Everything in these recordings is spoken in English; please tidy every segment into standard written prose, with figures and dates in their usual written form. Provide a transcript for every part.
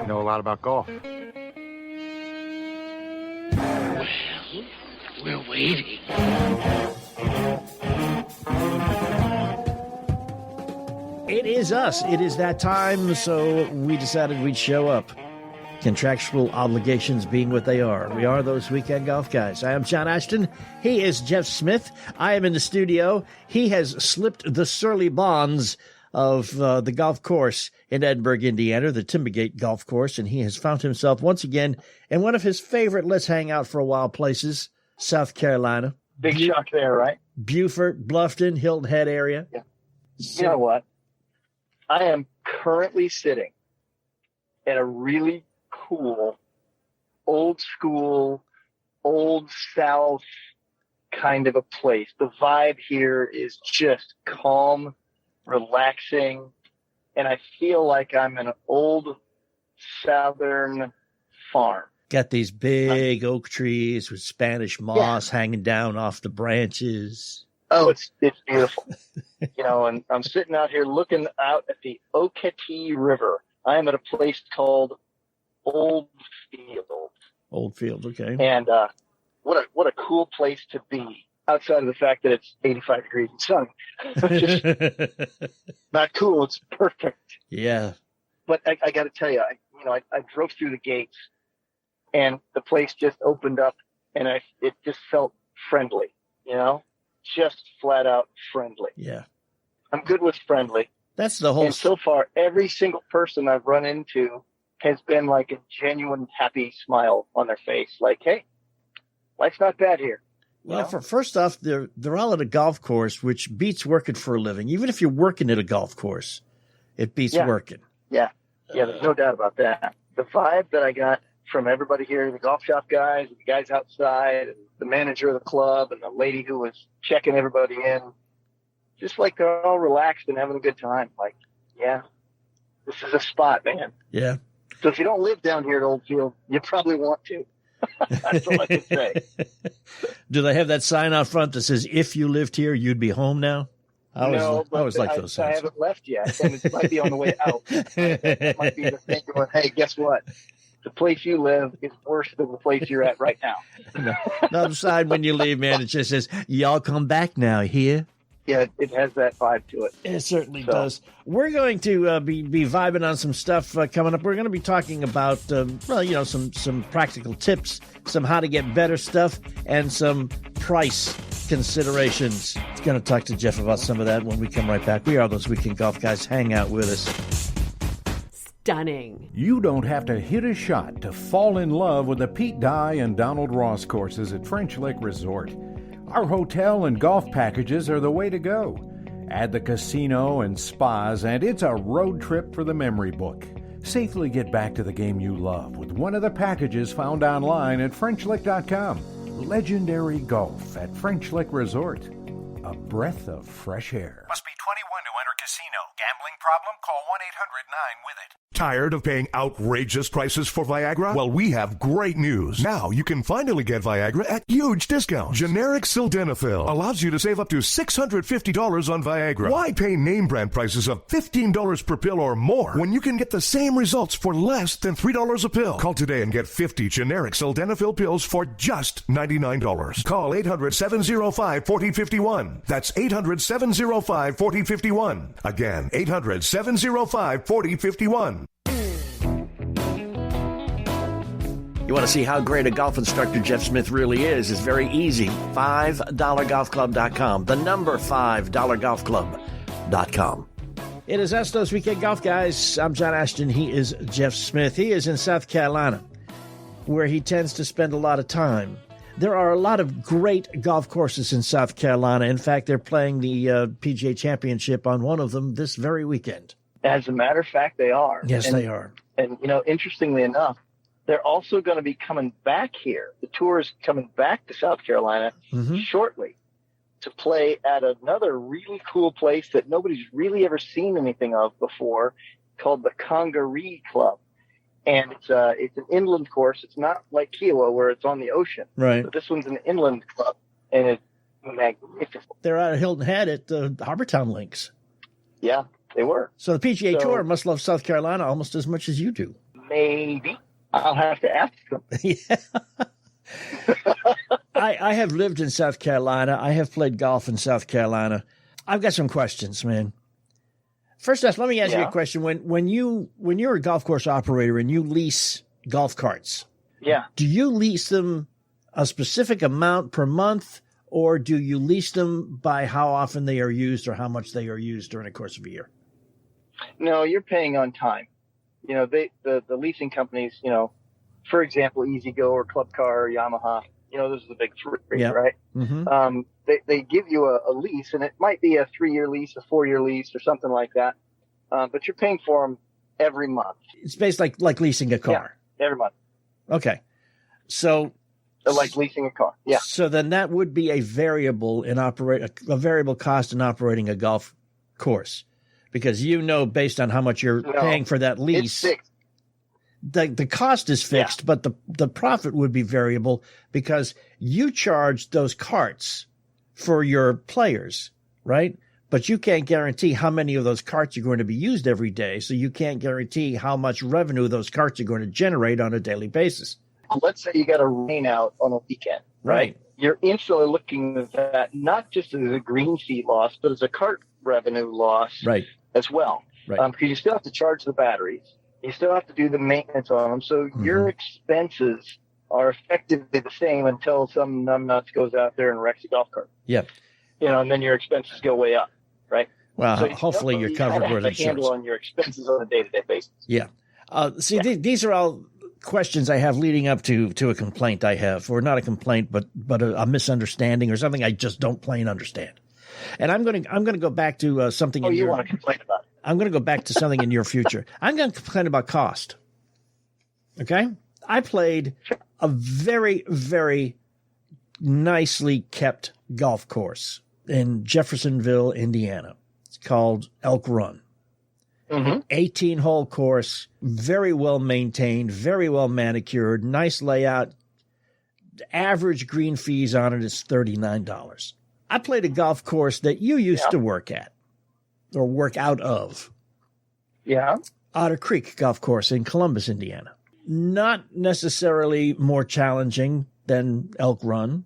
Know a lot about golf. We're waiting. It is us. It is that time, so we decided we'd show up. Contractual obligations being what they are. We are those weekend golf guys. I am John Ashton. He is Jeff Smith. I am in the studio. He has slipped the surly bonds of the golf course in Edinburgh, Indiana, the Timbergate Golf Course, and he has found himself once again in one of his favorite let's hang out for a while places, South Carolina. Big shock there, right? Beaufort, Bluffton, Hilton Head area. Yeah. You know what? I am currently sitting at a really cool, old school, old South kind of a place. The vibe here is just calm, relaxing, and I feel like I'm in an old Southern farm. Got these big oak trees with Spanish moss hanging down off the branches. Oh, it's beautiful. And I'm sitting out here looking out at the Okatee River. I am at a place called Old Field. Old Field, okay. And what a cool place to be, outside of the fact that it's 85 degrees and sunny. Just not cool. It's perfect. Yeah. But I got to tell you, I drove through the gates, and the place just opened up, and it just felt friendly, just flat out friendly. Yeah. I'm good with friendly. That's the whole. And so far, every single person I've run into has been like a genuine happy smile on their face. Like, hey, life's not bad here. Well, first off, they're all at a golf course, which beats working for a living. Even if you're working at a golf course, it beats working. Yeah. Yeah, there's no doubt about that. The vibe that I got from everybody here, the golf shop guys, the guys outside, and the manager of the club, and the lady who was checking everybody in, just like they're all relaxed and having a good time. Like, yeah, this is a spot, man. Yeah. So if you don't live down here at Old Field, you probably want to. That's all I can say. Do they have that sign out front that says, if you lived here, you'd be home now? I always like those signs. I haven't left yet, and it might be on the way out. It might be the thing going, hey, guess what? The place you live is worse than the place you're at right now. No, the sign when you leave, man, it just says, y'all come back now, here. Yeah, it has that vibe to it. It certainly does. We're going to be vibing on some stuff coming up. We're going to be talking about, some practical tips, some how to get better stuff, and some price considerations. Going to talk to Jeff about some of that when we come right back. We are those weekend golf guys. Hang out with us. Stunning. You don't have to hit a shot to fall in love with the Pete Dye and Donald Ross courses at French Lick Resort. Our hotel and golf packages are the way to go. Add the casino and spas, and it's a road trip for the memory book. Safely get back to the game you love with one of the packages found online at FrenchLick.com. Legendary golf at French Lick Resort. A breath of fresh air. Must be 21 to enter casino. Gambling problem? Call 1-800-9-WITH-IT. Tired of paying outrageous prices for Viagra? Well, we have great news. Now you can finally get Viagra at huge discounts. Generic sildenafil allows you to save up to $650 on Viagra. Why pay name brand prices of $15 per pill or more when you can get the same results for less than $3 a pill? Call today and get 50 generic sildenafil pills for just $99. Call 800-705-4051. That's 800-705-4051. Again, 800-705-4051. You want to see how great a golf instructor Jeff Smith really is? It's very easy. $5golfclub.com. The number $5golfclub.com. It is us, those weekend golf guys. I'm John Ashton. He is Jeff Smith. He is in South Carolina, where he tends to spend a lot of time. There are a lot of great golf courses in South Carolina. In fact, they're playing the PGA Championship on one of them this very weekend. As a matter of fact, they are. Yes, they are. And, interestingly enough, they're also going to be coming back here. The tour is coming back to South Carolina shortly to play at another really cool place that nobody's really ever seen anything of before, called the Congaree Club. And it's an inland course. It's not like Kiowa where it's on the ocean. Right. But this one's an inland club, and it's magnificent. They're out of Hilton Head at the Harbortown Links. Yeah. They were. So the PGA So- Tour must love South Carolina almost as much as you do. Maybe. I'll have to ask them. Yeah. I have lived in South Carolina. I have played golf in South Carolina. I've got some questions, man. First off, let me ask you a question. When you're a golf course operator and you lease golf carts, Yeah. do you lease them a specific amount per month, or do you lease them by how often they are used or how much they are used during the course of a year? No, you're paying on time. You know, the leasing companies, you know, for example, EasyGo or Club Car or Yamaha, you know, those are the big three, Yeah. right? Mm-hmm. They give you a lease, and it might be a 3-year lease, a 4-year lease, or something like that. But you're paying for them every month. It's basically like leasing a car. Yeah, every month. Okay. So Like leasing a car. Yeah. So then that would be a variable a variable cost in operating a golf course, because based on how much you're paying for that lease, It's fixed. the cost is fixed, but the profit would be variable because you charge those carts for your players, right? But you can't guarantee how many of those carts are going to be used every day, so you can't guarantee how much revenue those carts are going to generate on a daily basis. Let's say you got a rain out on a weekend, right? You're instantly looking at that not just as a green fee loss, but as a cart revenue loss as well. Right. Because you still have to charge the batteries. You still have to do the maintenance on them. So your expenses are effectively the same until some numbnuts goes out there and wrecks a golf cart. Yeah. You know, and then your expenses go way up, right? Well, So hopefully you're covered with insurance. You have a handle on your expenses on a day-to-day basis. Yeah. These are all questions I have leading up to a complaint I have, or not a complaint, but a misunderstanding or something I just don't plain understand. And I'm going to go back to something. You want to complain about it? I'm going to go back to something in your future. I'm going to complain about cost. Okay, I played a very, very nicely kept golf course in Jeffersonville, Indiana. It's called Elk Run. 18-hole course, very well maintained, very well manicured, nice layout. Average green fees on it is $39. I played a golf course that you used to work at or work out of. Yeah. Otter Creek Golf Course in Columbus, Indiana. Not necessarily more challenging than Elk Run.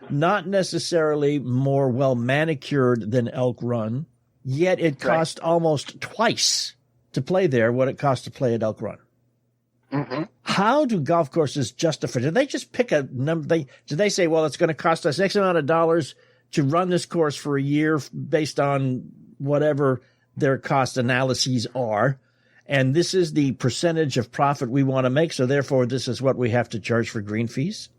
Not necessarily more well manicured than Elk Run. Yet it cost almost twice to play there what it cost to play at Elk Run. How do golf courses justify? Do they just pick a number? Do they say, well, it's going to cost us X amount of dollars to run this course for a year based on whatever their cost analyses are, and this is the percentage of profit we want to make, so therefore this is what we have to charge for green fees?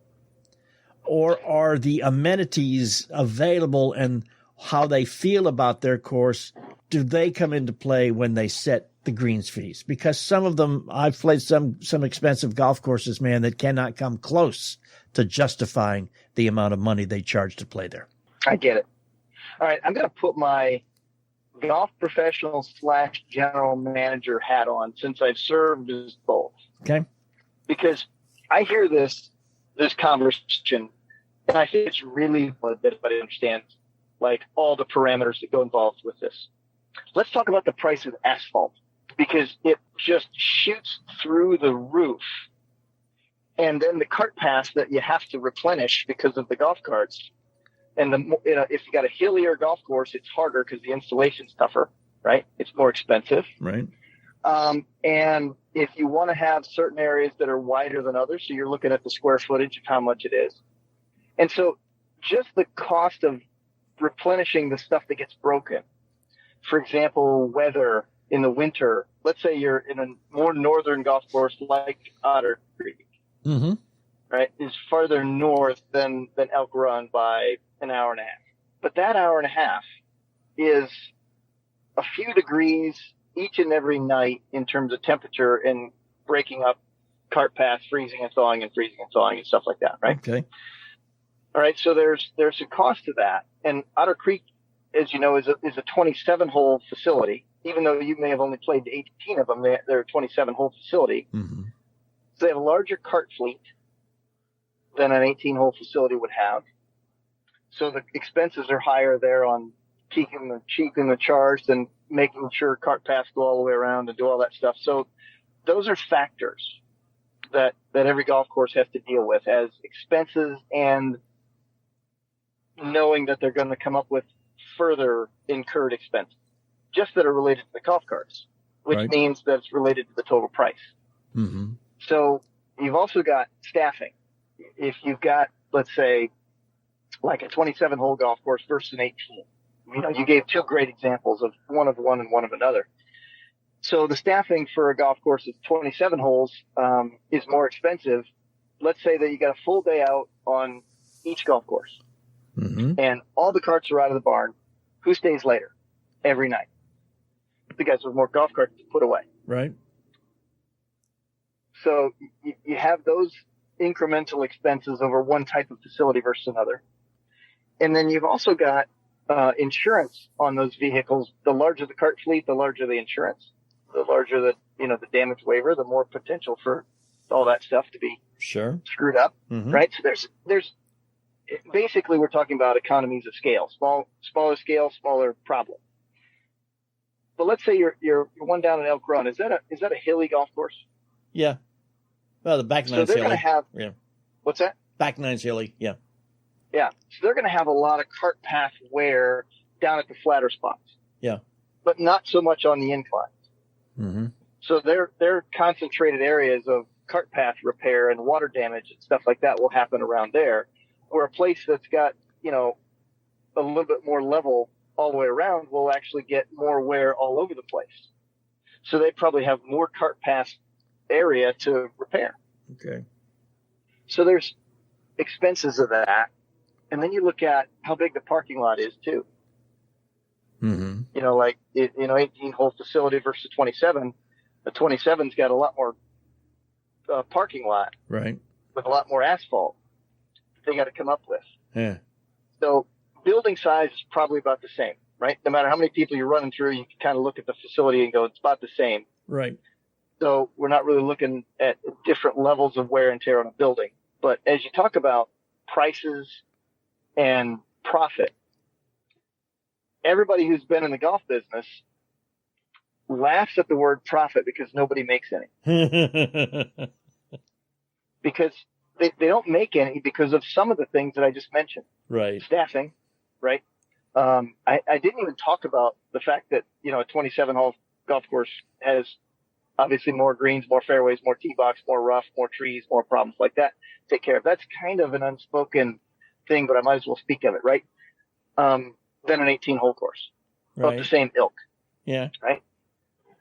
Or are the amenities available and how they feel about their course, do they come into play when they set the greens fees? Because some of them, I've played some expensive golf courses, man, that cannot come close to justifying the amount of money they charge to play there. I get it. All right, I'm going to put my golf professional / general manager hat on since I've served as both. Okay. Because I hear this conversation, and I think it's really important that everybody understands like all the parameters that go involved with this. Let's talk about the price of asphalt, because it just shoots through the roof. And then the cart paths that you have to replenish because of the golf carts. And if you got a hillier golf course, it's harder because the installation's tougher, right? It's more expensive. Right. And if you want to have certain areas that are wider than others, so you're looking at the square footage of how much it is. And so just the cost of replenishing the stuff that gets broken. For example, weather in the winter. Let's say you're in a more northern golf course like Otter Creek, right? Is farther north than Elk Run by an hour and a half. But that hour and a half is a few degrees each and every night in terms of temperature and breaking up cart paths, freezing and thawing and freezing and thawing and stuff like that, right? Okay. All right, so there's a cost to that. And Otter Creek, as you know, is a 27-hole facility. Even though you may have only played 18 of them, they're a 27-hole facility. So they have a larger cart fleet than an 18-hole facility would have. So the expenses are higher there on keeping the charge than making sure cart paths go all the way around and do all that stuff. So those are factors that every golf course has to deal with as expenses and knowing that they're going to come up with further incurred expenses just that are related to the golf carts, which means that it's related to the total price. Mm-hmm. So you've also got staffing. If you've got, let's say, like a 27-hole golf course versus an 18, you gave two great examples of one of one and one of another. So the staffing for a golf course that's 27 holes is more expensive. Let's say that you got a full day out on each golf course, and all the carts are out of the barn. Who stays later every night? The guys with more golf carts to put away. Right. So you have those incremental expenses over one type of facility versus another. And then you've also got insurance on those vehicles. The larger the cart fleet, the larger the insurance. The larger the damage waiver, the more potential for all that stuff to be screwed up, right? So there's basically we're talking about economies of scale, smaller scale, smaller problem. But let's say you're one down in Elk Run. Is that a hilly golf course? Yeah. Well, the back nine's so they're hilly. going to have what's that? Back nine's hilly. Yeah. Yeah. So they're going to have a lot of cart path wear down at the flatter spots. Yeah. But not so much on the inclines. Mm-hmm. So they're concentrated areas of cart path repair and water damage and stuff like that will happen around there. Where a place that's got, a little bit more level all the way around will actually get more wear all over the place. So they probably have more cart path area to repair. Okay. So there's expenses of that. And then you look at how big the parking lot is too. Mm-hmm. 18-hole facility versus 27. The 27's got a lot more parking lot. Right. With a lot more asphalt they got to come up with. Yeah. So building size is probably about the same, right? No matter how many people you're running through, you can kind of look at the facility and go, it's about the same. Right. So we're not really looking at different levels of wear and tear on a building. But as you talk about prices and profit, everybody who's been in the golf business laughs at the word profit because nobody makes any. Because they don't make any because of some of the things that I just mentioned. Right. Staffing, right? I didn't even talk about the fact that, a 27-hole golf course has obviously more greens, more fairways, more tee box, more rough, more trees, more problems like that to take care of. That's kind of an unspoken thing, but I might as well speak of it, right? Than an 18-hole course of the same ilk. Yeah. Right?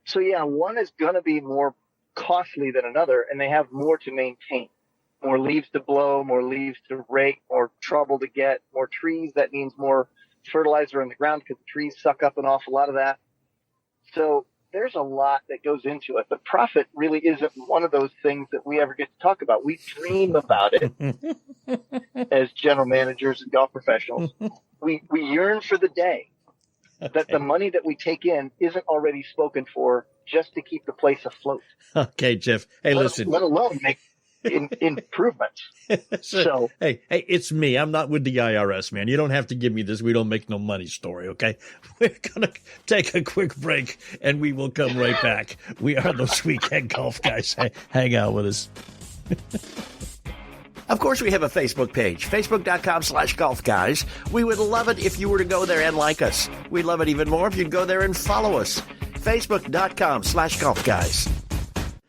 So, yeah, one is going to be more costly than another, and they have more to maintain. More leaves to blow, more leaves to rake, more trouble to get, more trees. That means more fertilizer in the ground because the trees suck up an awful lot of that. So there's a lot that goes into it. But profit really isn't one of those things that we ever get to talk about. We dream about it as general managers and golf professionals. We yearn for the day that the money that we take in isn't already spoken for just to keep the place afloat. Okay, Jeff. Hey, listen. Let alone make improvements. So hey, it's me. I'm not with the IRS, man. You don't have to give me this "we don't make no money" story, okay? We're gonna take a quick break and we will come right back. We are those weekend golf guys. Hang out with us. Of course, we have a Facebook page, facebook.com/golf guys. We would love it if you were to go there and like us. We'd love it even more if you'd go there and follow us. facebook.com/golf guys.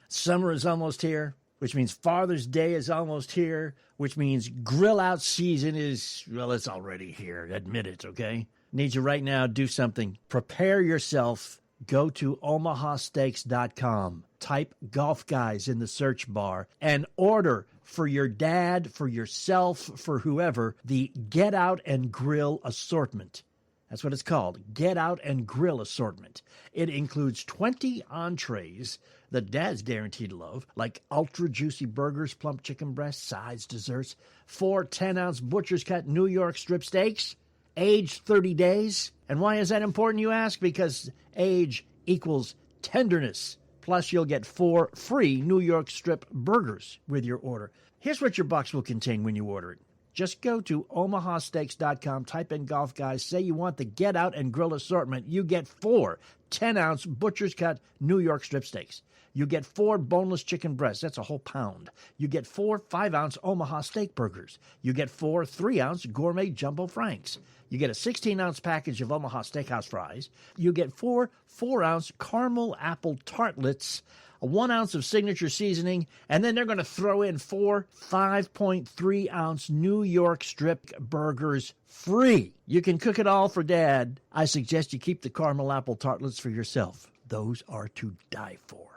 Summer is almost here, which means Father's Day is almost here, which means grill out season is, well, it's already here. Admit it, okay? Need you right now, do something. Prepare yourself. Go to omahasteaks.com. Type Golf Guys in the search bar and order for your dad, for yourself, for whoever, the Get Out and Grill assortment. That's what it's called, Get Out and Grill assortment. It includes 20 entrees that Dad's guaranteed to love, like ultra juicy burgers, plump chicken breasts, sides, desserts, 4 10-ounce butcher's cut New York strip steaks, aged 30 days. And why is that important, you ask? Because age equals tenderness. Plus, you'll get 4 free New York strip burgers with your order. Here's what your box will contain when you order it. Just go to omahasteaks.com, type in Golf Guys, say you want the Get Out and Grill assortment. You get 4 10-ounce butcher's cut New York strip steaks. You get 4 boneless chicken breasts. That's a whole pound. You get 4 5-ounce Omaha steak burgers. You get 4 3-ounce gourmet jumbo franks. You get a 16-ounce package of Omaha Steakhouse fries. You get 4 4-ounce caramel apple tartlets, a 1 ounce of signature seasoning, and then they're going to throw in 4 5.3-ounce New York strip burgers free. You can cook it all for Dad. I suggest you keep the caramel apple tartlets for yourself. Those are to die for.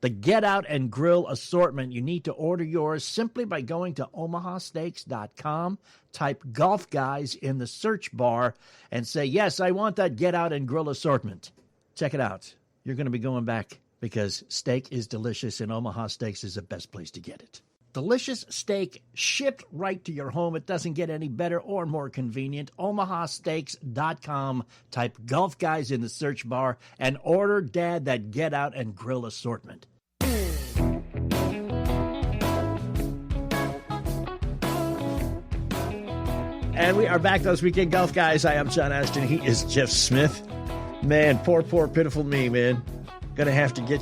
The Get Out and Grill assortment, you need to order yours simply by going to omahasteaks.com, type Golf Guys in the search bar, and say, yes, I want that Get Out and Grill assortment. Check it out. You're going to be going back because steak is delicious, and Omaha Steaks is the best place to get it. Delicious steak shipped right to your home. It doesn't get any better or more convenient. omahasteaks.com. Type Golf Guys in the search bar and order Dad that Get Out and Grill assortment. And we are back, those weekend golf guys. I am John Ashton. He is Jeff Smith. Man, poor, pitiful me, man. Gonna have to get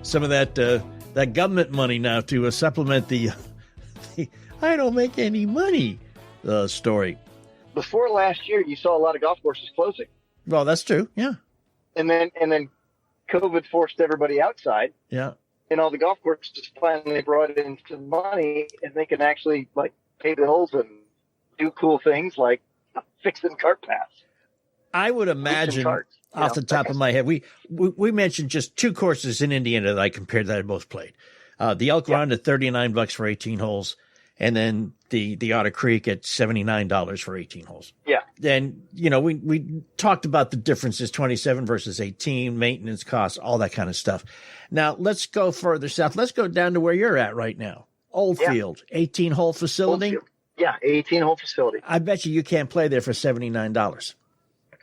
some of that government money now to supplement the I don't make any money story. Before last year, you saw a lot of golf courses closing. Well, that's true. Yeah. And then COVID forced everybody outside. Yeah. And all the golf courses finally brought in some money, and they can actually like pay bills and do cool things like fixing cart paths. I would imagine, off the top of my head, we mentioned just 2 courses in Indiana that I compared that I both played. The Elk Run at $39 for 18 holes, and then the Otter Creek at $79 for 18 holes. Yeah. And, we talked about the differences, 27 versus 18, maintenance costs, all that kind of stuff. Now, let's go further south. Let's go down to where you're at right now. Oldfield, 18-hole facility. Oldfield. Yeah, 18-hole facility. I bet you can't play there for $79.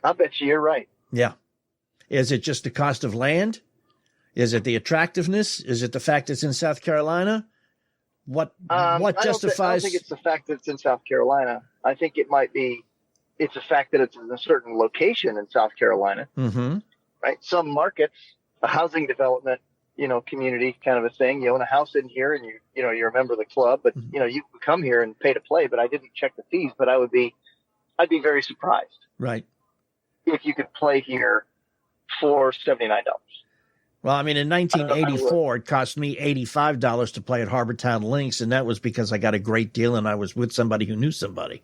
I bet you you're right. Yeah. Is it just the cost of land? Is it the attractiveness? Is it the fact it's in South Carolina? What justifies? I don't think it's the fact that it's in South Carolina. I think it's the fact that it's in a certain location in South Carolina. Mm-hmm. Right? Some markets, a housing development, community kind of a thing. You own a house in here, and you're a member of the club, but you can come here and pay to play. But I didn't check the fees. But I'd be very surprised, right, if you could play here for $79. Well, I mean, in 1984, it cost me $85 to play at Harbortown Links, and that was because I got a great deal and I was with somebody who knew somebody.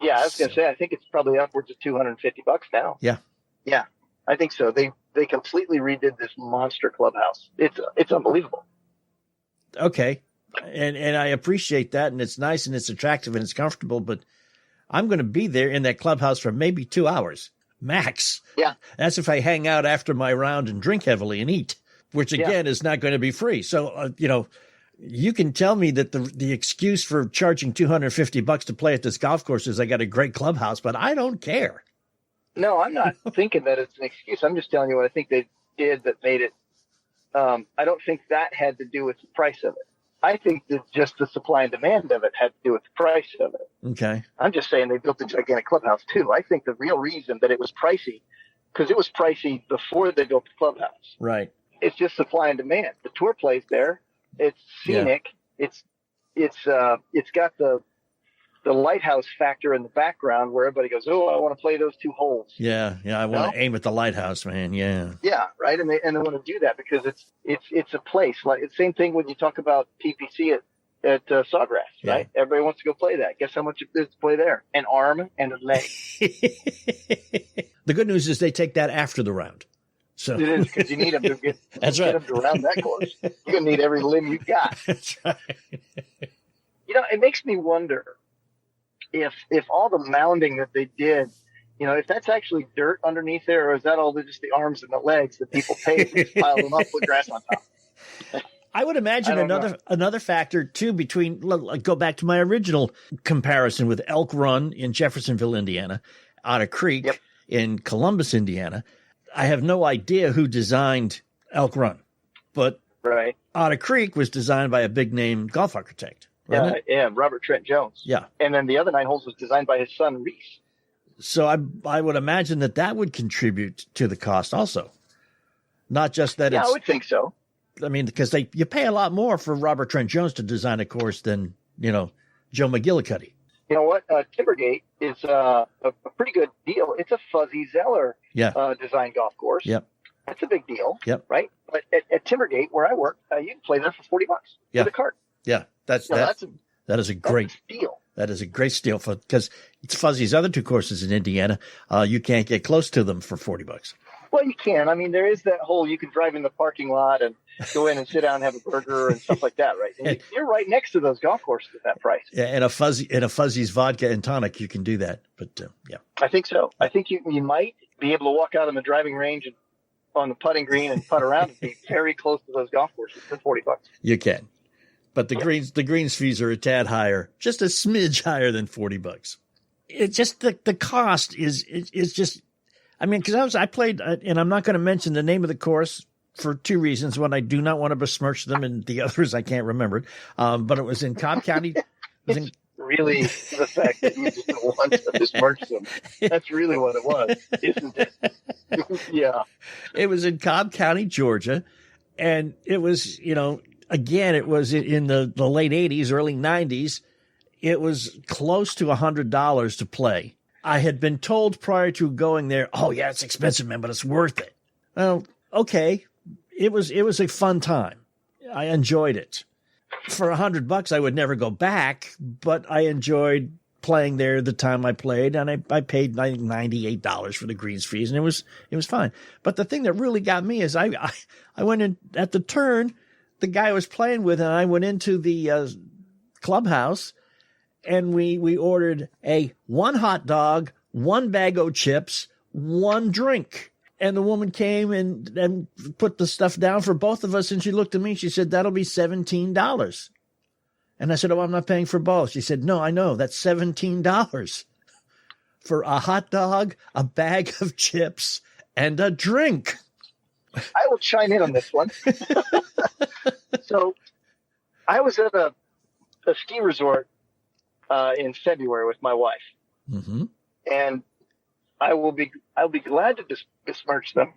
Yeah, I was going to say, I think it's probably upwards of $250 now. Yeah. Yeah, I think so. They completely redid this monster clubhouse. It's unbelievable. Okay. And I appreciate that, and it's nice and it's attractive and it's comfortable, but I'm going to be there in that clubhouse for maybe 2 hours max. Yeah. That's if I hang out after my round and drink heavily and eat, which again is not going to be free. So, you can tell me that the excuse for charging $250 to play at this golf course is I got a great clubhouse, but I don't care. No, I'm not thinking that it's an excuse. I'm just telling you what I think they did that made it. I don't think that had to do with the price of it. I think that just the supply and demand of it had to do with the price of it. Okay. I'm just saying they built a gigantic clubhouse too. I think the real reason that it was pricey, because it was pricey before they built the clubhouse. Right. It's just supply and demand. The tour plays there. It's scenic. Yeah. It's got the lighthouse factor in the background where everybody goes, oh, I want to play those 2 holes. Yeah. I want to aim at the lighthouse, man. Yeah. Yeah, right. And they want to do that because it's a place. Like it's the same thing when you talk about PPC at Sawgrass, right? Everybody wants to go play that. Guess how much it is to play there? An arm and a leg. The good news is they take that after the round. So it is, because you need them to get them to round that course. You're going to need every limb you've got. That's right. It makes me wonder if all the mounding that they did, if that's actually dirt underneath there, or is that all just the arms and the legs that people pay to just pile them up with grass on top? I would imagine another factor too go back to my original comparison with Elk Run in Jeffersonville, Indiana, Otter Creek in Columbus, Indiana. I have no idea who designed Elk Run, but Otter Creek was designed by a big name golf architect. Yeah, Robert Trent Jones. Yeah. And then the other 9 holes was designed by his son, Reese. So I would imagine that would contribute to the cost also. Not just that I would think so. I mean, because you pay a lot more for Robert Trent Jones to design a course than, Joe McGillicuddy. You know what? Timbergate is a pretty good deal. It's a Fuzzy Zeller design golf course. Yep. That's a big deal. Yep. Right? But at Timbergate, where I work, you can play there for $40 with a cart. Yeah. That is a great steal. That is a great steal because it's Fuzzy's other two courses in Indiana. You can't get close to them for $40. Well, you can. I mean, there is that whole you can drive in the parking lot and go in and sit down and have a burger and stuff like that, right? And you're right next to those golf courses at that price. Yeah, and a Fuzzy's vodka and tonic, you can do that. But yeah, I think so. I think you might be able to walk out on the driving range and on the putting green and putt around and be very close to those golf courses for $40. You can, but the greens fees are a tad higher, just a smidge higher than $40. It's just the cost is just. I mean, because I played, and I'm not going to mention the name of the course for two reasons. One, I do not want to besmirch them, and the other is I can't remember it. But it was in Cobb County. Really the fact that you just don't want to besmirch them. That's really what it was, isn't it? Yeah. It was in Cobb County, Georgia, and it was, again, it was in the late 80s, early 90s. It was close to $100 to play. I had been told prior to going there, oh yeah, it's expensive, man, but it's worth it. Well, okay. It was a fun time. I enjoyed it. For $100, I would never go back, but I enjoyed playing there the time I played, and I paid $98 for the greens fees, and it was fine. But the thing that really got me is I went in at the turn, the guy I was playing with, and I went into the clubhouse. And we ordered one hot dog, one bag of chips, one drink. And the woman came and put the stuff down for both of us. And she looked at me and she said, that'll be $17. And I said, oh, I'm not paying for both. She said, no, I know. That's $17 for a hot dog, a bag of chips, and a drink. I will chime in on this one. So I was at a ski resort in February with my wife, and I'll be glad to besmirch them.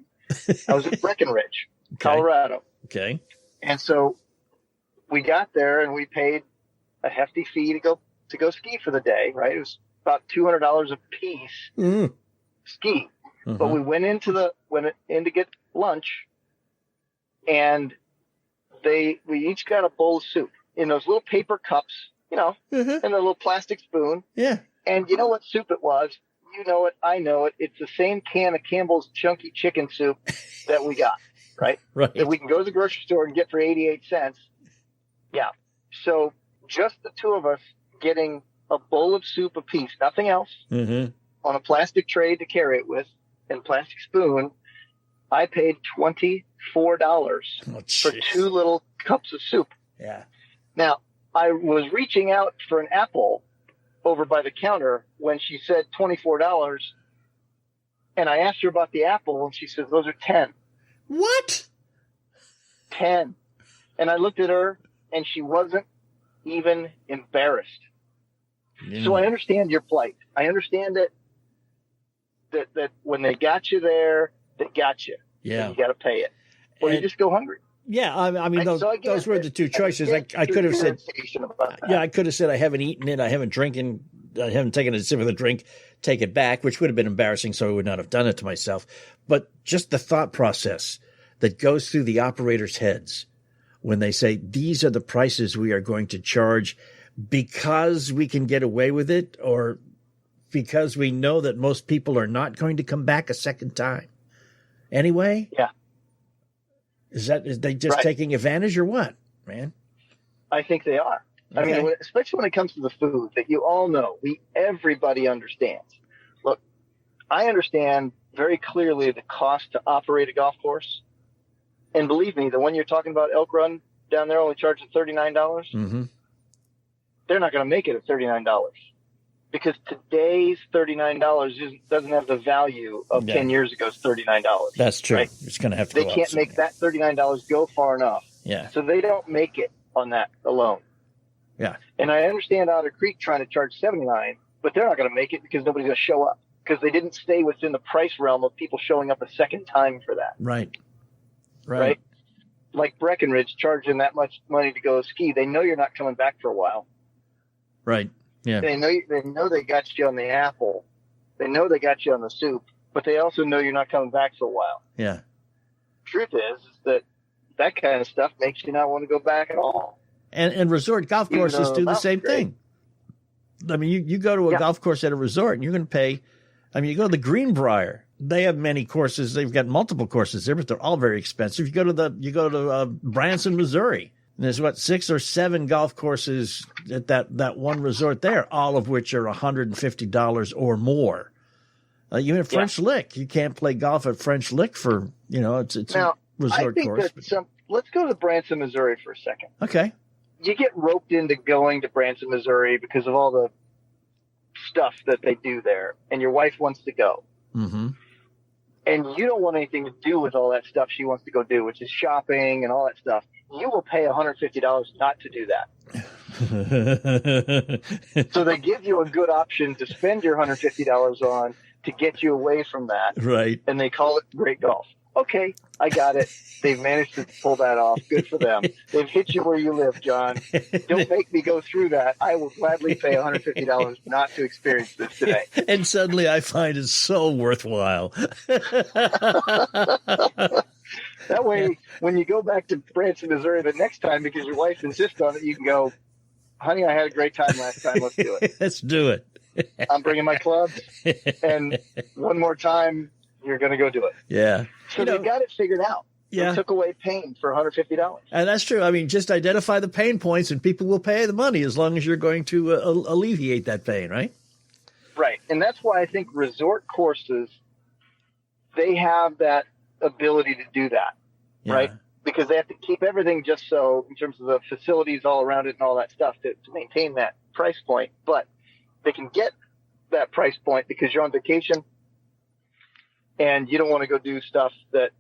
I was at Breckenridge, Colorado. Okay, and so we got there and we paid a hefty fee to go ski for the day. Right, it was about $200 a piece ski. But we went in to get lunch, and we each got a bowl of soup in those little paper cups. And a little plastic spoon. Yeah. And you know what soup it was? You know it. I know it. It's the same can of Campbell's chunky chicken soup that we got, right? Right. That we can go to the grocery store and get for 88 cents. Yeah. So just the two of us getting a bowl of soup apiece, nothing else, on a plastic tray to carry it with and plastic spoon, I paid $24 for two little cups of soup. Yeah. Now, I was reaching out for an apple over by the counter when she said $24, and I asked her about the apple, and she says, those are 10. What? 10. And I looked at her, and she wasn't even embarrassed. So I understand your plight. I understand that when they got you there, they got you. Yeah. And you got to pay it. Or you just go hungry. Yeah, I mean, those were the two choices. I could have said, I could have said, I haven't eaten it, I haven't taken a sip of the drink, take it back, which would have been embarrassing, so I would not have done it to myself. But just the thought process that goes through the operators' heads when they say, these are the prices we are going to charge because we can get away with it, or because we know that most people are not going to come back a second time. Anyway? Yeah. Is they just taking advantage or what, man? I think they are. Okay. I mean, especially when it comes to the food that you all know, everybody understands. Look, I understand very clearly the cost to operate a golf course. And believe me, the one you're talking about, Elk Run down there only charging $39. They're not going to make it at $39 because today's $39 doesn't have the value of 10 years ago's $39. That's true. Right? It's going to have to. They can't make that $39 go far enough. Yeah. So they don't make it on that alone. Yeah. And I understand Otter Creek trying to charge $79, but they're not going to make it because nobody's going to show up. because they didn't stay within the price realm of people showing up a second time for that. Right. Like Breckenridge charging that much money to go ski. They know you're not coming back for a while. Right. Yeah. They know they got you on the apple. They know they got you on the soup, but they also know you're not coming back for a while. Yeah. Truth is that kind of stuff makes you not want to go back at all. And resort golf courses do the same thing. I mean, you go to a golf course at a resort and you're going to pay. I mean, you go to the Greenbrier. They have many courses. They've got multiple courses there, but they're all very expensive. You go to Branson, Missouri. And there's 6 or 7 golf courses at that one resort there, all of which are $150 or more. Even at French Lick, you can't play golf at French Lick for it's now, a resort course. Let's go to Branson, Missouri for a second. Okay. You get roped into going to Branson, Missouri because of all the stuff that they do there, and your wife wants to go. Mm-hmm. And you don't want anything to do with all that stuff she wants to go do, which is shopping and all that stuff. You will pay $150 not to do that. So they give you a good option to spend your $150 on to get you away from that. Right. And they call it great golf. Okay, I got it. They've managed to pull that off. Good for them. They've hit you where you live, John. Don't make me go through that. I will gladly pay $150 not to experience this today. And suddenly I find it so worthwhile. That way, when you go back to Branson, Missouri the next time because your wife insists on it, you can go, honey, I had a great time last time. Let's do it. Let's do it. I'm bringing my clubs. And one more time, you're going to go do it. Yeah. So they got it figured out. Yeah. They took away pain for $150. And that's true. I mean, just identify the pain points and people will pay the money as long as you're going to alleviate that pain, right? Right. And that's why I think resort courses, they have that ability to do that, right? Because they have to keep everything just so in terms of the facilities all around it and all that stuff to maintain that price point. But they can get that price point because you're on vacation and you don't want to go do stuff that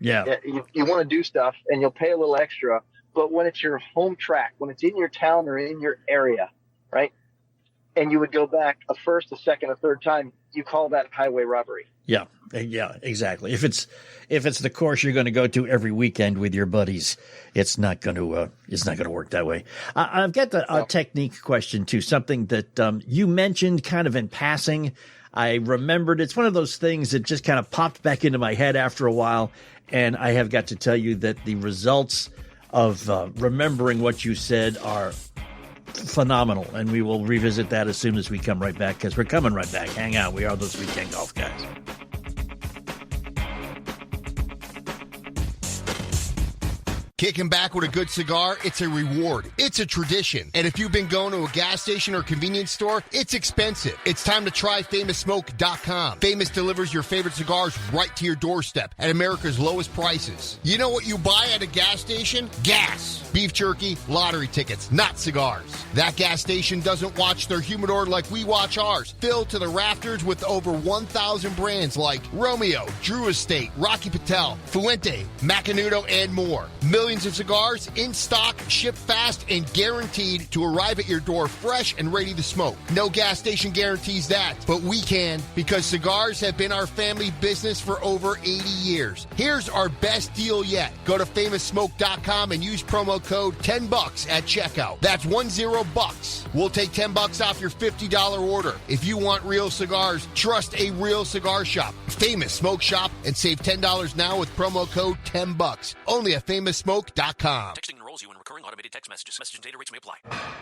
you want to do stuff and you'll pay a little extra. But when it's your home track, when it's in your town or in your area, right? And you would go back a first, a second, a third time, you call that highway robbery. Yeah, exactly. If it's the course you're going to go to every weekend with your buddies, it's not going to work that way. I've got a technique question too, something that you mentioned kind of in passing. I remembered it's one of those things that just kind of popped back into my head after a while, and I have got to tell you that the results of remembering what you said are phenomenal, and we will revisit that as soon as we come right back, because we're coming right back. Hang out. We are those weekend golf guys. Kicking back with a good cigar, it's a reward. It's a tradition. And if you've been going to a gas station or convenience store, it's expensive. It's time to try FamousSmoke.com. Famous delivers your favorite cigars right to your doorstep at America's lowest prices. You know what you buy at a gas station? Gas. Beef jerky, lottery tickets, not cigars. That gas station doesn't watch their humidor like we watch ours. Filled to the rafters with over 1,000 brands like Romeo, Drew Estate, Rocky Patel, Fuente, Macanudo, and more. Millions of cigars in stock, shipped fast, and guaranteed to arrive at your door fresh and ready to smoke. No gas station guarantees that, but we can, because cigars have been our family business for over 80 years. Here's our best deal yet. Go to FamousSmoke.com and use promo code $10 at checkout. That's $10. We'll take $10 off your $50 order. If you want real cigars, trust a real cigar shop. Famous Smoke Shop, and save $10 now with promo code $10. Only at FamousSmoke.com. Texting enrolls you in recurring automated text messages. Message and data rates may apply.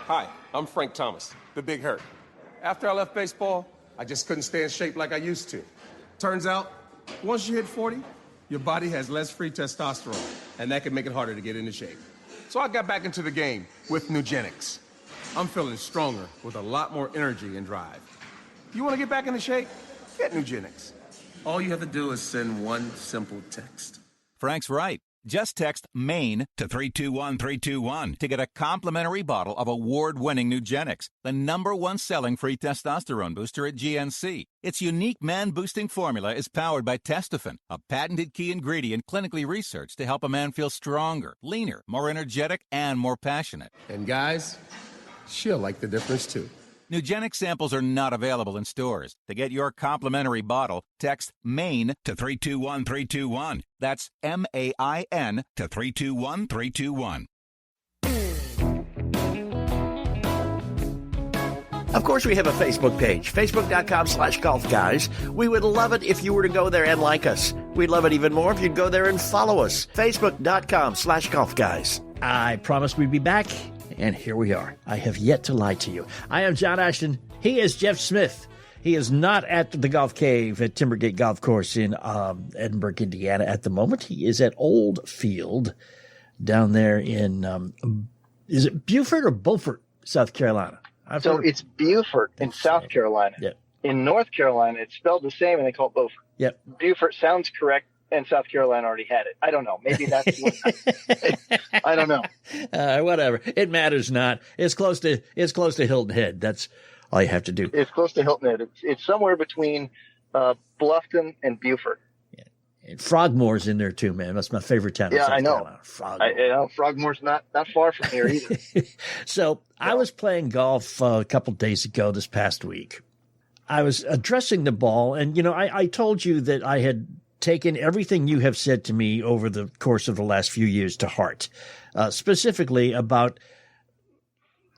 Hi, I'm Frank Thomas, the Big Hurt. After I left baseball, I just couldn't stay in shape like I used to. Turns out, once you hit 40, your body has less free testosterone, and that can make it harder to get into shape. So I got back into the game with Nugenics. I'm feeling stronger with a lot more energy and drive. You want to get back into shape? Get Nugenics. All you have to do is send one simple text. Frank's right. Just text MAINE to 321321 to get a complimentary bottle of award-winning Nugenics, the #1 selling free testosterone booster at GNC. Its unique man-boosting formula is powered by Testofen, a patented key ingredient clinically researched to help a man feel stronger, leaner, more energetic, and more passionate. And guys, she'll like the difference too. Nugenic samples are not available in stores. To get your complimentary bottle, text MAIN to 321321. That's MAIN to 321321. Of course, we have a Facebook page, facebook.com/golfguys. We would love it if you were to go there and like us. We'd love it even more if you'd go there and follow us, facebook.com/golfguys. I promised we'd be back, and here we are. I have yet to lie to you. I am John Ashton. He is Jeff Smith. He is not at the Golf Cave at Timbergate Golf Course in Edinburgh, Indiana at the moment. He is at Old Field down there in, is it Beaufort or Beaufort, South Carolina? So it's Beaufort in South Carolina. Yep. In North Carolina, it's spelled the same, and they call it Beaufort. Yep. Beaufort sounds correct, and South Carolina already had it. I don't know. Maybe that's what I don't know. Whatever. It matters not. It's close to Hilton Head. That's all you have to do. It's close to Hilton Head. It's somewhere between Bluffton and Beaufort. And Frogmore's in there too, man. That's my favorite town. Yeah, in South I know. Carolina. Frogmore. Frogmore's not far from here either. So I was playing golf a couple days ago this past week. I was addressing the ball, and, I told you that I had taken everything you have said to me over the course of the last few years to heart, specifically about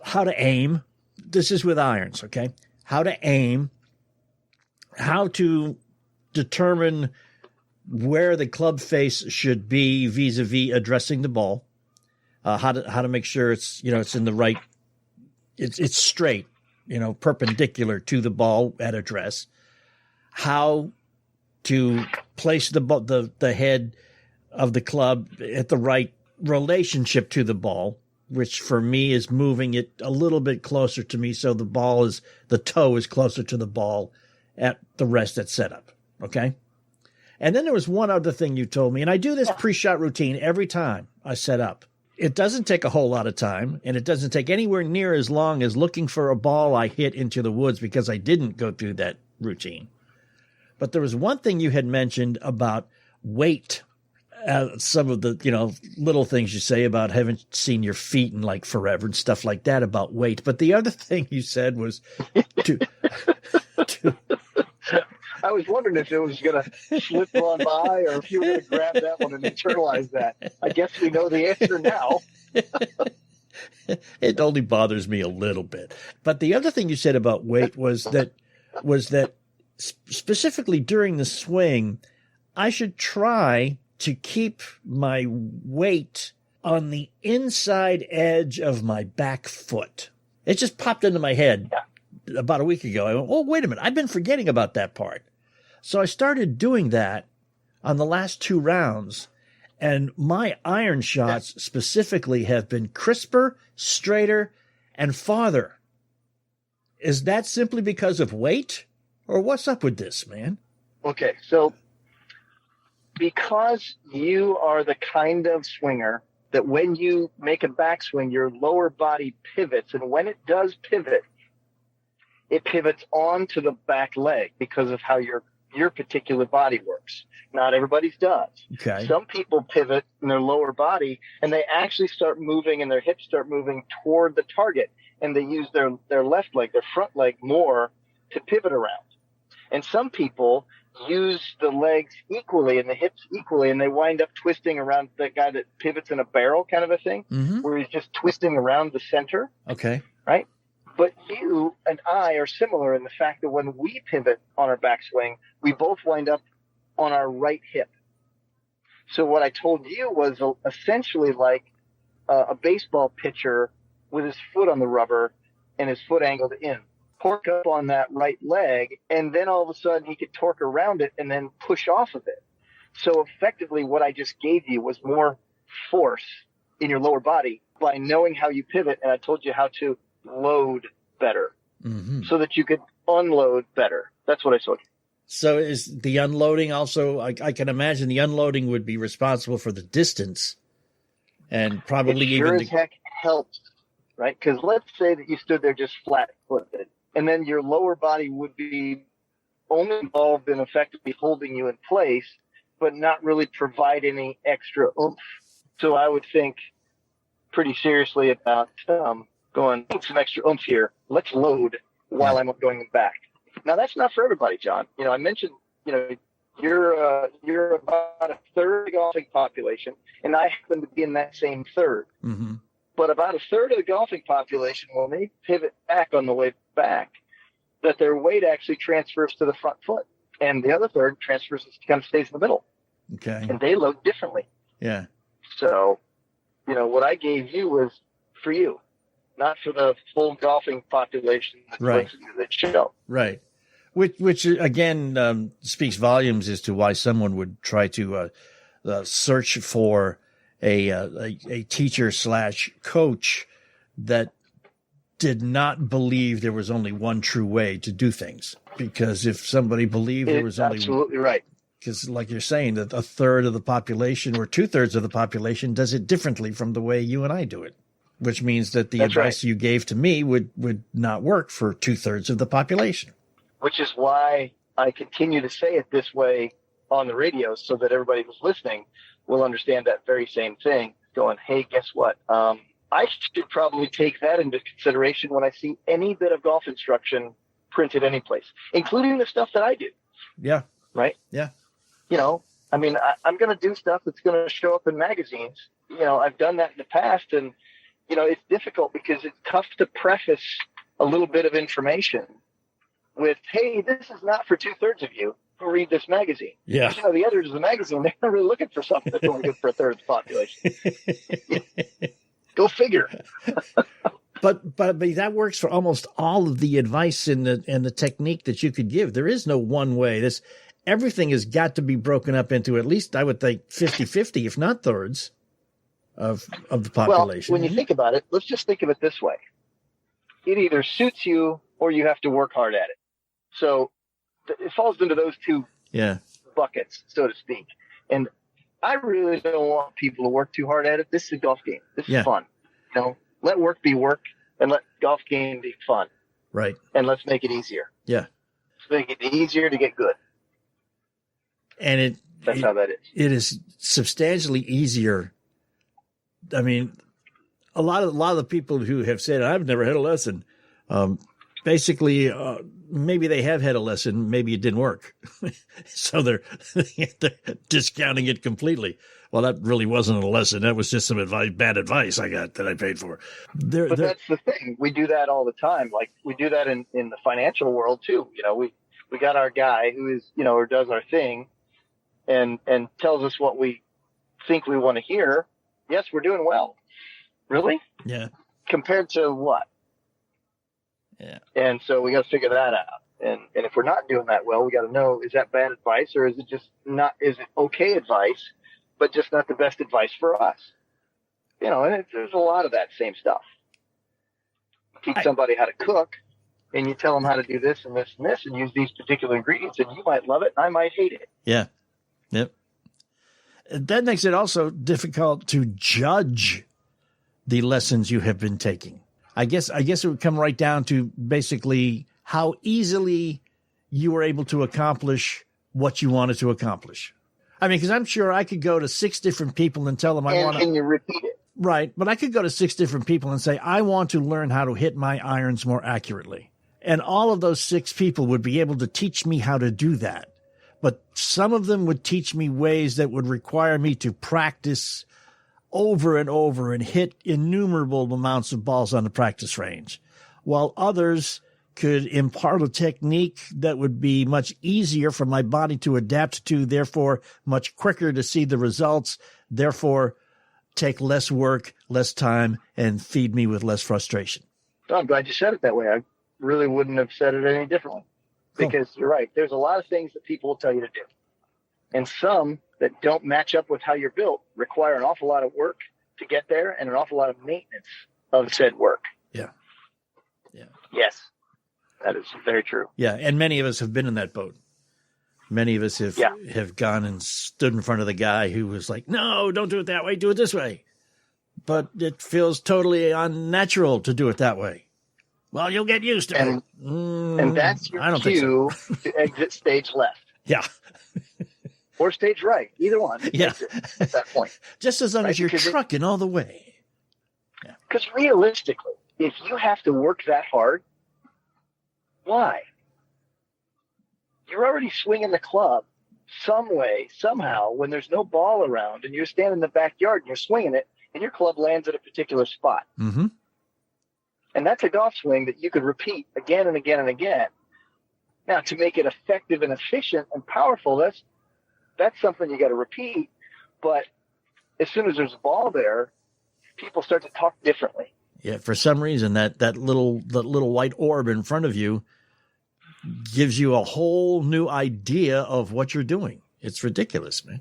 how to aim. This is with irons, okay? How to aim, how to determine where the club face should be vis-a-vis addressing the ball, how to make sure it's in the right, it's straight, perpendicular to the ball at address, how to place the head of the club at the right relationship to the ball, which for me is moving it a little bit closer to me so the toe is closer to the ball at the rest at setup, okay? And then there was one other thing you told me, and I do this pre-shot routine every time I set up. It doesn't take a whole lot of time, and it doesn't take anywhere near as long as looking for a ball I hit into the woods because I didn't go through that routine. But there was one thing you had mentioned about weight, some of the, little things you say about haven't seen your feet in like forever and stuff like that about weight. But the other thing you said was to I was wondering if it was going to slip on by or if you were going to grab that one and internalize that. I guess we know the answer now. It only bothers me a little bit. But the other thing you said about weight was that specifically during the swing, I should try to keep my weight on the inside edge of my back foot. It just popped into my head about a week ago. I went, oh, wait a minute. I've been forgetting about that part. So I started doing that on the last two rounds, and my iron shots specifically have been crisper, straighter, and farther. Is that simply because of weight, or what's up with this, man? Okay, so because you are the kind of swinger that when you make a backswing, your lower body pivots, and when it does pivot, it pivots onto the back leg because of how your particular body works. Not everybody's does. Okay. Some people pivot in their lower body and they actually start moving and their hips start moving toward the target, and they use their left leg, their front leg more to pivot around. And some people use the legs equally and the hips equally, and they wind up twisting around that guy that pivots in a barrel kind of a thing, where he's just twisting around the center. Okay. Right? But you and I are similar in the fact that when we pivot on our backswing, we both wind up on our right hip. So what I told you was essentially like a baseball pitcher with his foot on the rubber and his foot angled in. Torque up on that right leg, and then all of a sudden he could torque around it and then push off of it. So effectively what I just gave you was more force in your lower body by knowing how you pivot, and I told you how to load better so that you could unload better. That's what I told you. So is the unloading also, I can imagine the unloading would be responsible for the distance and probably it sure even as heck helps, right? Because let's say that you stood there just flat-footed, and then your lower body would be only involved in effectively holding you in place, but not really provide any extra oomph. So I would think pretty seriously about going, some extra oomph here. Let's load while I'm going back. Now, that's not for everybody, John. I mentioned, you're about a third of the golfing population, and I happen to be in that same third. Mm-hmm. But about a third of the golfing population, when they pivot back on the way back, that their weight actually transfers to the front foot, and the other third transfers, kind of stays in the middle. Okay. And they load differently. Yeah. So, what I gave you was for you, not for the full golfing population that's Right. listening to this show. Right. Which again speaks volumes as to why someone would try to search for a teacher / coach that did not believe there was only one true way to do things. Because if somebody believed there was only absolutely right. Because like you're saying, that a third of the population or 2/3 of the population does it differently from the way you and I do it, which means that the That's advice right. you gave to me would not work for 2/3 of the population. Which is why I continue to say it this way on the radio, so that everybody who's listening will understand that very same thing. Going, hey, guess what? I should probably take that into consideration when I see any bit of golf instruction printed anyplace, including the stuff that I do. Yeah. Right? Yeah. I'm going to do stuff that's going to show up in magazines. I've done that in the past, and, it's difficult because it's tough to preface a little bit of information with, hey, this is not for 2/3 of you who read this magazine. Yeah. Because, the editors of the magazine, they're really looking for something that's only good for a third of the population. Go figure. But that works for almost all of the advice and the technique that you could give. There is no one way. Everything has got to be broken up into at least, I would think, 50-50, if not thirds of the population. Well, when you think about it, let's just think of it this way. It either suits you or you have to work hard at it. So it falls into those two buckets, so to speak. And I really don't want people to work too hard at it. This is a golf game. This is fun. Let work be work and let golf game be fun. Right. And let's make it easier. Yeah. Let's make it easier to get good. And that's how that is. It is substantially easier. I mean, a lot of the people who have said, I've never had a lesson, basically, maybe they have had a lesson, maybe it didn't work. So they're discounting it completely. Well, that really wasn't a lesson. That was just some bad advice I got that I paid for. But that's the thing. We do that all the time. Like we do that in the financial world too. We got our guy who is, or does our thing and tells us what we think we want to hear. Yes, we're doing well. Really? Yeah. Compared to what? Yeah. And so we got to figure that out. And if we're not doing that well, we got to know, is that bad advice or is it just not, is it okay advice, but just not the best advice for us? And there's a lot of that same stuff. Teach somebody how to cook and you tell them how to do this and this and this and use these particular ingredients and you might love it and I might hate it. Yeah. Yep. That makes it also difficult to judge the lessons you have been taking. I guess it would come right down to basically how easily you were able to accomplish what you wanted to accomplish. I mean, because I'm sure I could go to 6 different people and tell them I want to. And you repeat it. Right. But I could go to 6 different people and say, I want to learn how to hit my irons more accurately. And all of those 6 people would be able to teach me how to do that. But some of them would teach me ways that would require me to practice over and over and hit innumerable amounts of balls on the practice range, while others could impart a technique that would be much easier for my body to adapt to, therefore much quicker to see the results, therefore take less work, less time, and feed me with less frustration. I'm glad you said it that way. I really wouldn't have said it any differently. Because you're right. There's a lot of things that people will tell you to do. And some that don't match up with how you're built require an awful lot of work to get there and an awful lot of maintenance of said work. Yeah. Yeah. Yes. That is very true. Yeah. And many of us have been in that boat. Many of us have gone and stood in front of the guy who was like, no, don't do it that way. Do it this way. But it feels totally unnatural to do it that way. Well, you'll get used to it. And that's your cue to exit stage left. Yeah. Or stage right. Either one. Yeah. At that point. Just as long as you're trucking all the way. Because realistically, if you have to work that hard, Why? You're already swinging the club some way, somehow, when there's no ball around and you're standing in the backyard and you're swinging it and your club lands at a particular spot. Mm-hmm. And that's a golf swing that you could repeat again and again and again. Now, to make it effective and efficient and powerful, that's something you got to repeat. But as soon as there's a ball there, people start to talk differently. Yeah, for some reason, that little white orb in front of you gives you a whole new idea of what you're doing. It's ridiculous, man.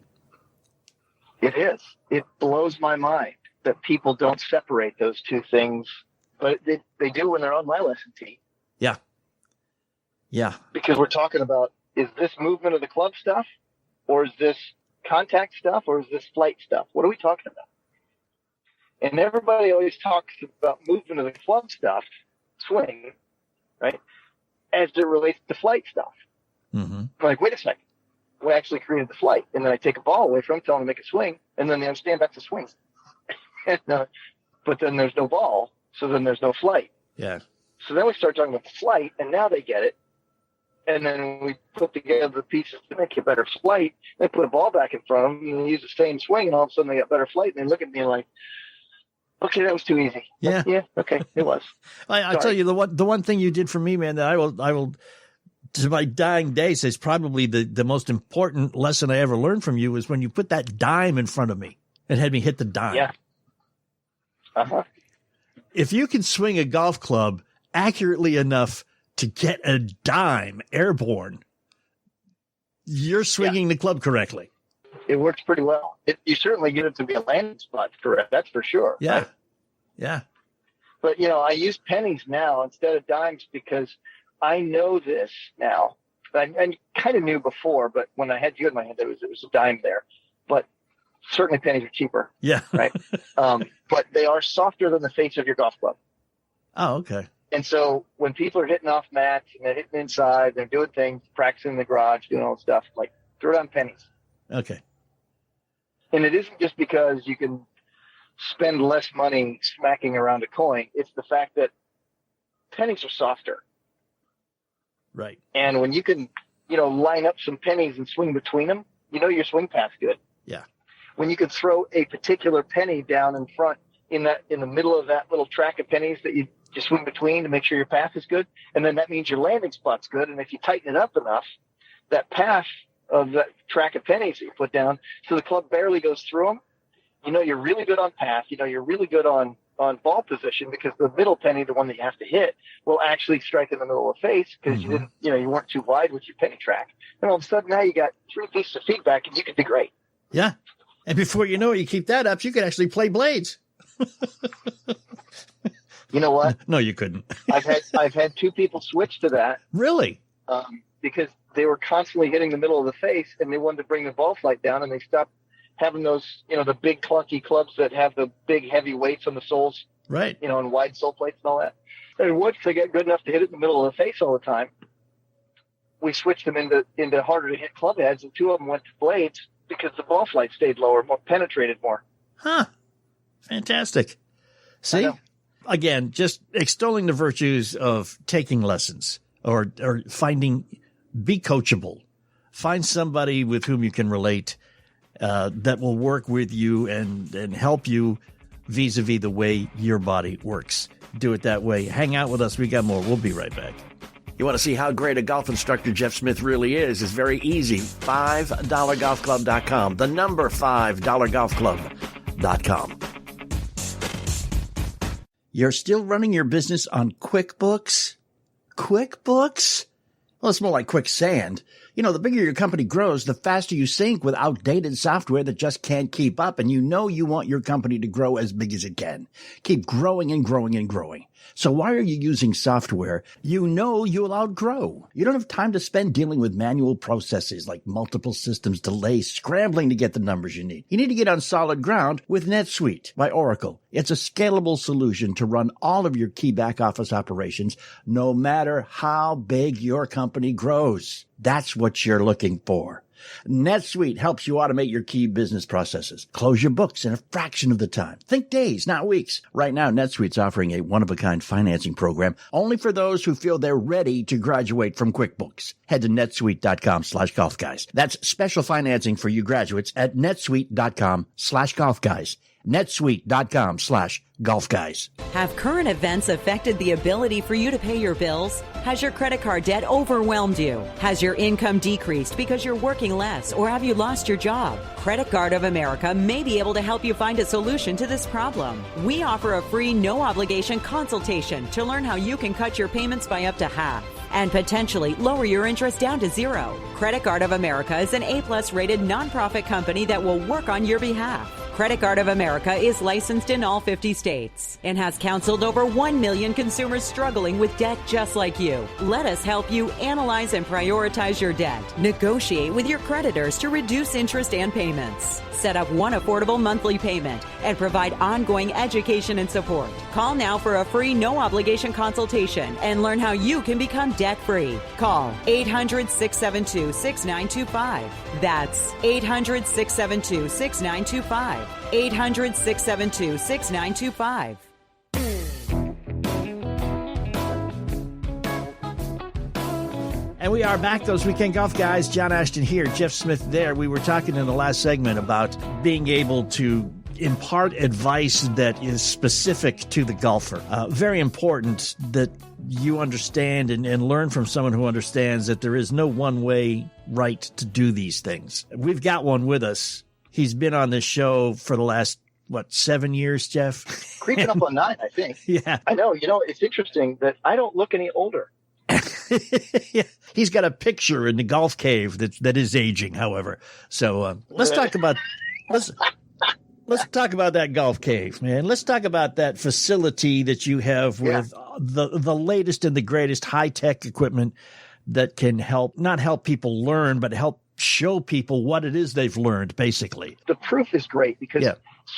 It is. It blows my mind that people don't separate those two things, but they do when they're on my lesson tee. Yeah. Yeah. Because we're talking about, is this movement of the club stuff, or is this contact stuff, or is this flight stuff? What are we talking about? And everybody always talks about movement of the club stuff, swing, right, as it relates to flight stuff. Mm-hmm. I'm like, wait a second. We actually created the flight. And then I take a ball away from them, tell them to make a swing, and then they understand that's a swing. But then there's no ball, so then there's no flight. Yeah. So then we start talking about the flight, and now they get it. And then we put together the pieces to make a better flight. They put a ball back in front of them, and they use the same swing, and all of a sudden they got better flight. And they look at me like, okay, that was too easy. Yeah. Yeah. Okay. It was. I tell you, the one thing you did for me, man, that I will to my dying day says probably the most important lesson I ever learned from you was when you put that dime in front of me and had me hit the dime. Yeah. Uh-huh. If you can swing a golf club accurately enough to get a dime airborne, you're swinging the club correctly. It works pretty well. You certainly get it to be a landing spot correct. That's for sure. Yeah. Right? Yeah. But, I use pennies now instead of dimes because I know this now. I kind of knew before, but when I had you in my hand, there was a dime there. But certainly pennies are cheaper. Yeah. Right. But they are softer than the face of your golf club. Oh, okay. And so when people are hitting off mats and they're hitting inside, they're doing things, practicing in the garage, doing all the stuff, like throw down pennies. Okay. And it isn't just because you can spend less money smacking around a coin. It's the fact that pennies are softer. Right. And when you can, line up some pennies and swing between them, your swing path's good. Yeah. When you can throw a particular penny down in front in the middle of that little track of pennies that you just swing between to make sure your path is good. And then that means your landing spot's good. And if you tighten it up enough, that path of that track of pennies that you put down, so the club barely goes through them, you're really good on path. You're really good on ball position because the middle penny, the one that you have to hit, will actually strike in the middle of the face because you didn't, you weren't too wide with your penny track. And all of a sudden now you got 3 pieces of feedback and you can do great. Yeah. And before you know it, you keep that up, you could actually play blades. You know what? No, you couldn't. I've had 2 people switch to that. Really? Because they were constantly hitting the middle of the face and they wanted to bring the ball flight down and they stopped having those, the big clunky clubs that have the big heavy weights on the soles. Right. And wide sole plates and all that. And once they get good enough to hit it in the middle of the face all the time, we switched them into harder to hit club heads, and 2 of them went to blades because the ball flight stayed lower, more penetrated more. Huh. Fantastic. See? Again, just extolling the virtues of taking lessons or be coachable. Find somebody with whom you can relate that will work with you and help you vis-a-vis the way your body works. Do it that way. Hang out with us. We got more. We'll be right back. You want to see how great a golf instructor Jeff Smith really is? It's very easy. $5golfclub.com. The number $5golfclub.com. You're still running your business on QuickBooks? QuickBooks? Well, it's more like quicksand. The bigger your company grows, the faster you sink with outdated software that just can't keep up. And you want your company to grow as big as it can. Keep growing and growing and growing. So why are you using software you'll outgrow? You don't have time to spend dealing with manual processes like multiple systems delays, scrambling to get the numbers you need. You need to get on solid ground with NetSuite by Oracle. It's a scalable solution to run all of your key back office operations, no matter how big your company grows. That's what you're looking for. NetSuite helps you automate your key business processes. Close your books in a fraction of the time. Think days, not weeks. Right now, NetSuite's offering a one-of-a-kind financing program only for those who feel they're ready to graduate from QuickBooks. Head to netsuite.com/golfguys. That's special financing for you graduates at netsuite.com/golfguys. netsuite.com/golfguys. Have current events affected the ability for you to pay your bills? Has your credit card debt overwhelmed you? Has your income decreased because you're working less, or have you lost your job? Credit Card of America may be able to help you find a solution to this problem. We offer a free, no-obligation consultation to learn how you can cut your payments by up to half and potentially lower your interest down to zero. Credit Card of America is an A+ rated nonprofit company that will work on your behalf. Credit Card of America is licensed in all 50 states and has counseled over 1 million consumers struggling with debt just like you. Let us help you analyze and prioritize your debt. Negotiate with your creditors to reduce interest and payments. Set up one affordable monthly payment and provide ongoing education and support. Call now for a free no-obligation consultation and learn how you can become debt-free. Call 800-672-6925. That's 800-672-6925. 800-672-6925. And we are back, those weekend golf guys. John Ashton here, Jeff Smith there. We were talking in the last segment about being able to impart advice that is specific to the golfer. Very important that you understand and learn from someone who understands that there is no one way right to do these things. We've got one with us. He's been on this show for the last, 7 years, Jeff? Creeping up on 9, I think. Yeah. I know. It's interesting that I don't look any older. Yeah. He's got a picture in the golf cave that is aging, however. So let's talk about let's talk about that golf cave, man. Let's talk about that facility that you have with the latest and the greatest high-tech equipment that can not help people learn, but help show people what it is they've learned, basically. The proof is great because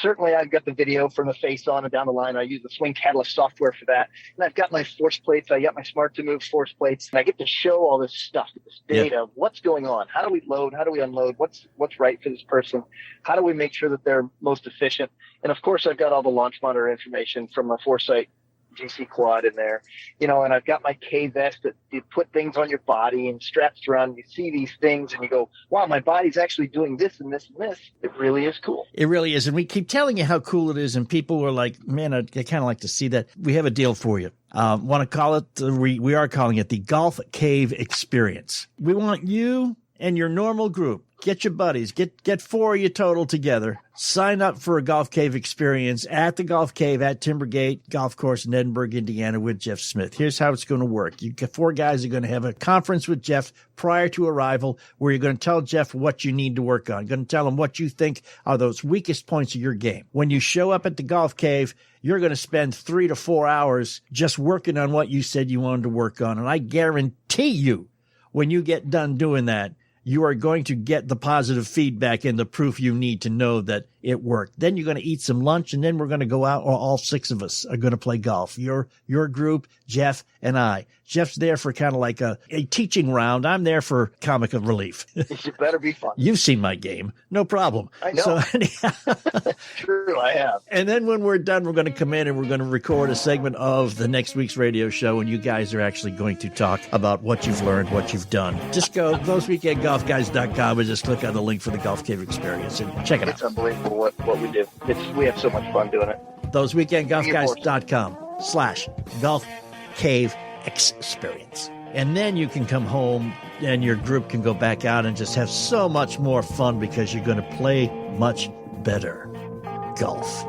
certainly I've got the video from the face on and down the line. I use the Swing Catalyst software for that. And I've got my force plates. I got my Smart to Move force plates. And I get to show all this stuff, this data of what's going on. How do we load? How do we unload? What's right for this person? How do we make sure that they're most efficient? And of course, I've got all the launch monitor information from my Foresight GC quad in there, and I've got my K vest that you put things on your body and straps around, and you see these things and you go, wow, my body's actually doing this and this and this. It really is cool. It really is. And we keep telling you how cool it is. And people are like, man, I kind of like to see that. We have a deal for you. Want to call it, we are calling it the Golf Cave Experience. We want you and your normal group. Get your buddies, get 4 of you total together. Sign up for a Golf Cave Experience at the Golf Cave at Timbergate Golf Course in Edinburgh, Indiana with Jeff Smith. Here's how it's going to work. 4 guys are going to have a conference with Jeff prior to arrival where you're going to tell Jeff what you need to work on. You're going to tell him what you think are those weakest points of your game. When you show up at the Golf Cave, you're going to spend 3 to 4 hours just working on what you said you wanted to work on. And I guarantee you, when you get done doing that, you are going to get the positive feedback and the proof you need to know that it worked. Then you're going to eat some lunch, and then we're going to go out, or all 6 of us are going to play golf. Your group, Jeff, and I. Jeff's there for kind of like a teaching round. I'm there for comic relief. It better be fun. You've seen my game. No problem. I know. So, True, I have. And then when we're done, we're going to come in and we're going to record a segment of the next week's radio show, and you guys are actually going to talk about what you've learned, what you've done. Just go thoseweekendgolfguys.com and just click on the link for the Golf Cave Experience and check it out. It's unbelievable what we do. We have so much fun doing it. thoseweekendgolfguys.com/Golf Cave Experience. And then you can come home and your group can go back out and just have so much more fun because you're going to play much better golf.